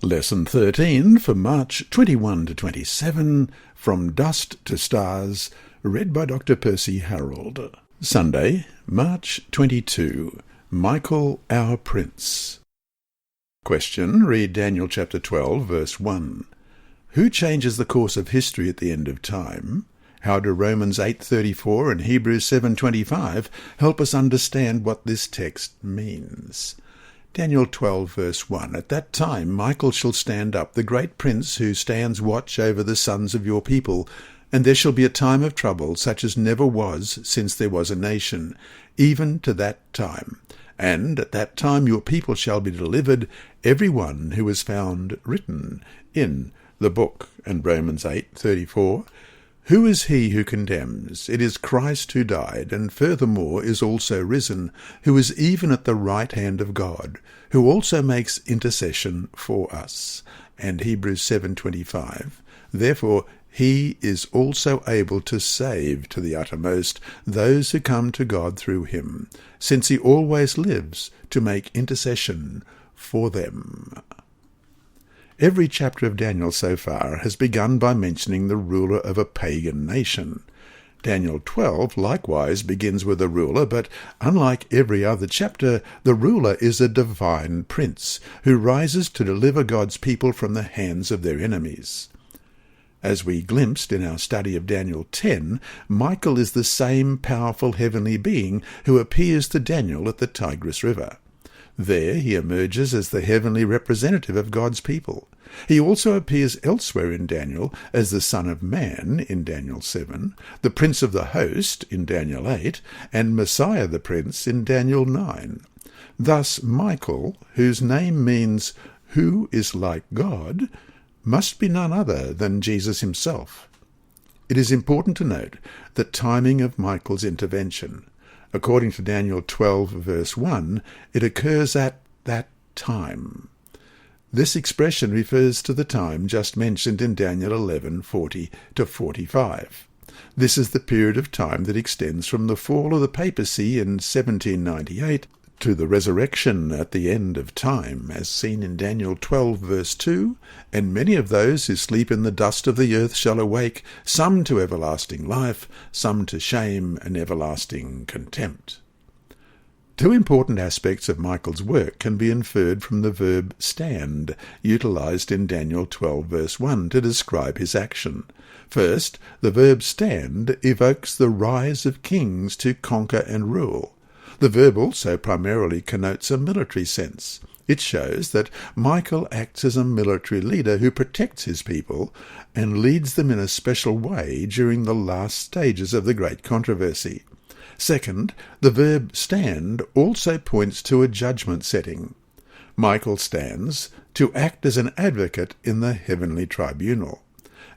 Lesson 13 for March 21 to 27, From Dust to Stars, read by Dr. Percy Harrold. Sunday, March 22, Michael our Prince. Question, read Daniel chapter 12, verse 1. Who changes the course of history at the end of time? How do Romans 8:34 and Hebrews 7:25 help us understand what this text means? Daniel 12, verse 1. At that time Michael shall stand up, the great prince who stands watch over the sons of your people, and there shall be a time of trouble, such as never was since there was a nation, even to that time. And at that time your people shall be delivered, every one who is found written in the book. And Romans 8:34. Who is he who condemns? It is Christ who died, and furthermore is also risen, who is even at the right hand of God, who also makes intercession for us. And Hebrews 7:25. Therefore he is also able to save to the uttermost those who come to God through him, since he always lives to make intercession for them. Every chapter of Daniel so far has begun by mentioning the ruler of a pagan nation. Daniel 12 likewise begins with a ruler, but unlike every other chapter, the ruler is a divine prince who rises to deliver God's people from the hands of their enemies. As we glimpsed in our study of Daniel 10, Michael is the same powerful heavenly being who appears to Daniel at the Tigris River. There he emerges as the heavenly representative of God's people. He also appears elsewhere in Daniel as the Son of Man in Daniel 7, the Prince of the Host in Daniel 8, and Messiah the Prince in Daniel 9. Thus Michael, whose name means "who is like God," must be none other than Jesus himself. It is important to note the timing of Michael's intervention. According to Daniel 12, verse 1, it occurs at that time. This expression refers to the time just mentioned in Daniel 11:40 to 45. This is the period of time that extends from the fall of the papacy in 1798 to the resurrection at the end of time, as seen in Daniel 12, verse 2, and many of those who sleep in the dust of the earth shall awake, some to everlasting life, some to shame and everlasting contempt. Two important aspects of Michael's work can be inferred from the verb stand, utilized in Daniel 12, verse 1, to describe his action. First, the verb stand evokes the rise of kings to conquer and rule. The verb also primarily connotes a military sense. It shows that Michael acts as a military leader who protects his people and leads them in a special way during the last stages of the great controversy. Second, the verb stand also points to a judgment setting. Michael stands to act as an advocate in the heavenly tribunal.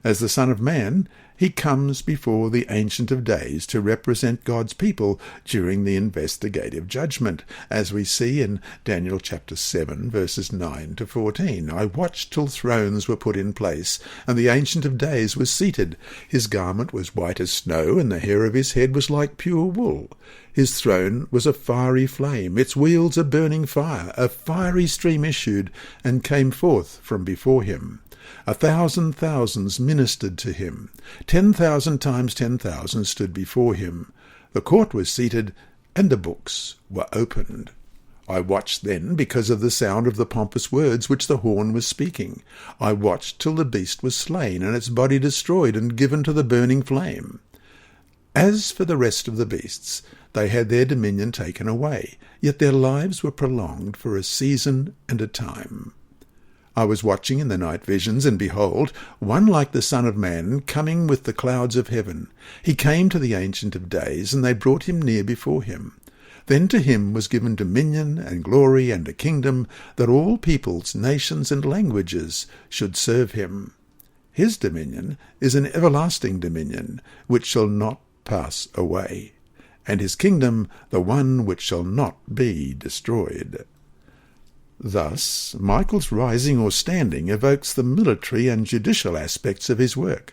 As the Son of Man, he comes before the Ancient of Days to represent God's people during the investigative judgment, as we see in Daniel chapter 7, verses 9 to 14. I watched till thrones were put in place, and the Ancient of Days was seated. His garment was white as snow, and the hair of his head was like pure wool. His throne was a fiery flame, its wheels a burning fire. A fiery stream issued and came forth from before him. 1,000 thousands ministered to him. 10,000 times 10,000 stood before him. The court was seated, and the books were opened. I watched then because of the sound of the pompous words which the horn was speaking. I watched till the beast was slain, and its body destroyed and given to the burning flame. As for the rest of the beasts, they had their dominion taken away, yet their lives were prolonged for a season and a time. I was watching in the night visions, and behold, one like the Son of Man coming with the clouds of heaven. He came to the Ancient of Days, and they brought him near before him. Then to him was given dominion and glory and a kingdom, that all peoples, nations, and languages should serve him. His dominion is an everlasting dominion, which shall not pass away, and his kingdom the one which shall not be destroyed. Thus, Michael's rising or standing evokes the military and judicial aspects of his work.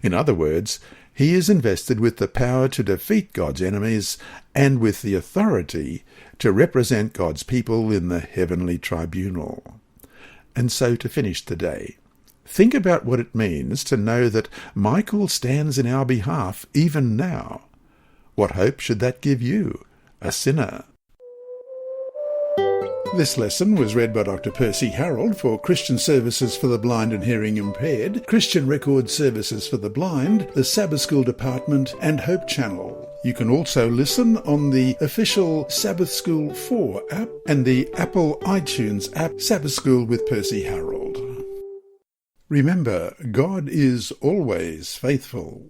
In other words, he is invested with the power to defeat God's enemies and with the authority to represent God's people in the heavenly tribunal. And so to finish the day, think about what it means to know that Michael stands in our behalf even now. What hope should that give you, a sinner? This lesson was read by Dr. Percy Harrold for Christian Services for the Blind and Hearing Impaired, Christian Record Services for the Blind, the Sabbath School Department and Hope Channel. You can also listen on the official Sabbath School 4 app and the Apple iTunes app, Sabbath School with Percy Harrold. Remember, God is always faithful.